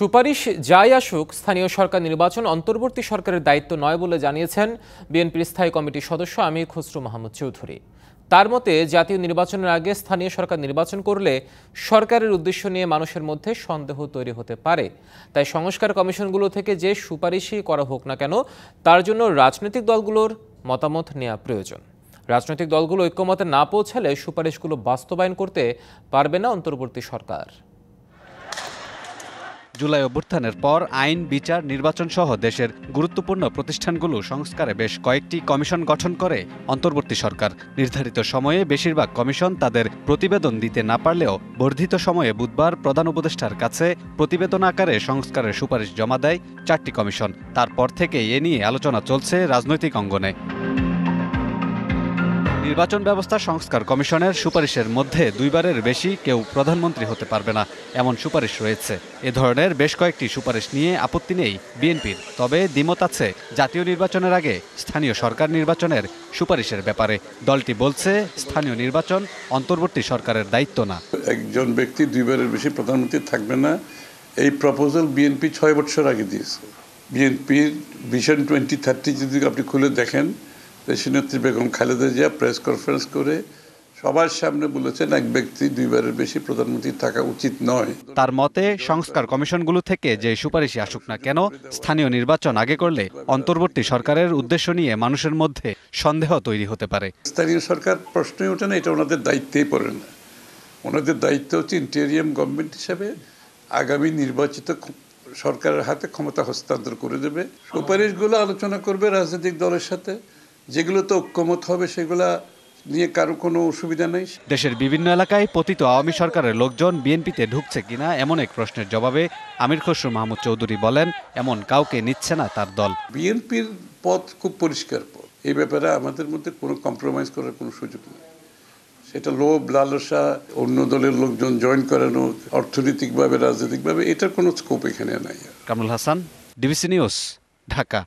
সুপারিশ যাই আসুক, স্থানীয় সরকার নির্বাচন অন্তর্বর্তী সরকারের দায়িত্ব নয় বলে জানিয়েছেন বিএনপির স্থায়ী কমিটির সদস্য আমির খসরু মাহমুদ চৌধুরী। তার মতে, জাতীয় নির্বাচনের আগে স্থানীয় সরকার নির্বাচন করলে সরকারের উদ্দেশ্য নিয়ে মানুষের মধ্যে সন্দেহ তৈরি হতে পারে। তাই সংস্কার কমিশনগুলো থেকে যে সুপারিশই করা হোক না কেন, তার জন্য রাজনৈতিক দলগুলোর মতামত নেওয়া প্রয়োজন। রাজনৈতিক দলগুলো ঐক্যমতে না পৌঁছালে সুপারিশগুলো বাস্তবায়ন করতে পারবে না অন্তর্বর্তী সরকার। জুলাই অভ্যুত্থানের পর আইন, বিচার, নির্বাচন সহ দেশের গুরুত্বপূর্ণ প্রতিষ্ঠানগুলো সংস্কারে বেশ কয়েকটি কমিশন গঠন করে অন্তর্বর্তী সরকার। নির্ধারিত সময়ে বেশিরভাগ কমিশন তাদের প্রতিবেদন দিতে না পারলেও বর্ধিত সময়ে বুধবার প্রধান উপদেষ্টার কাছে প্রতিবেদন আকারে সংস্কারের সুপারিশ জমা দেয় 4টি কমিশন। তারপর থেকে এ নিয়ে আলোচনা চলছে রাজনৈতিক অঙ্গনে। নির্বাচন ব্যবস্থা সংস্কার কমিশনের সুপারিশের মধ্যে 2বারের বেশি কেউ প্রধানমন্ত্রী হতে পারবে না, এমন সুপারিশ রয়েছে। এ ধরনের বেশ কয়েকটি সুপারিশ নিয়ে আপত্তি নেই বিএনপির, তবে দ্বিমত আছে জাতীয় নির্বাচনের আগে স্থানীয় সরকার নির্বাচনের সুপারিশের ব্যাপারে। দলটি বলছে, স্থানীয় নির্বাচন অন্তর্বর্তী সরকারের দায়িত্ব না। একজন ব্যক্তি 2বারের বেশি প্রধানমন্ত্রী থাকবে না, এই প্রপোজাল বিএনপি 6 বছর আগে দিয়েছে। বিএনপির ভিশন 2030 যদি আপনি খুলে দেখেন, দেশনেত্রী বেগম খালেদা জিয়া প্রেস কনফারেন্স করে সবার সামনে বলেছেন এক ব্যক্তি 2বারের বেশি প্রধানমন্ত্রী থাকা উচিত নয়। তার মতে, সংস্কার কমিশনগুলো থেকে যে সুপারিশই আসুক না কেন, স্থানীয় নির্বাচন আগে করলে অন্তর্বর্তী সরকারের উদ্দেশ্য নিয়ে মানুষের মধ্যে সন্দেহ তৈরি হতে পারে। স্থানীয় সরকার প্রশ্নই ওঠে না, এটা ওনাদের দায়িত্বেই পড়ে না। ওনাদের দায়িত্ব হচ্ছে ইন্টেরিয়াম গভর্নমেন্ট হিসেবে আগামী নির্বাচিত সরকারের হাতে ক্ষমতা হস্তান্তর করে দেবে। সুপারিশগুলো আলোচনা করবে রাজনৈতিক দলের সাথে, যেগুলোতে ঐক্যমত হবে সেগুলা নিয়ে কারো কোনো অসুবিধা নেই। দেশের বিভিন্ন এলাকায় পতিত আওয়ামী সরকারের লোকজন বিএনপিতে ঢুকছে কিনা এমন এক প্রশ্নের জবাবে আমির খসরু মাহমুদ চৌধুরী বলেন, এমন কাউকে নিচ্ছে না তার দল। বিএনপির পথ খুব পরিষ্কার পথ, এই ব্যাপারে আমাদের মধ্যে কোনো কম্প্রোমাইজ করার কোনো সুযোগ নেই। সেটা লোভ, লালসা, অন্য দলের লোকজন জয়েন করানো, অর্থনৈতিকভাবে, রাজনৈতিকভাবে, এটার কোনো স্কোপ এখানে নাই। Kamrul Hasan, DBC news, Dhaka.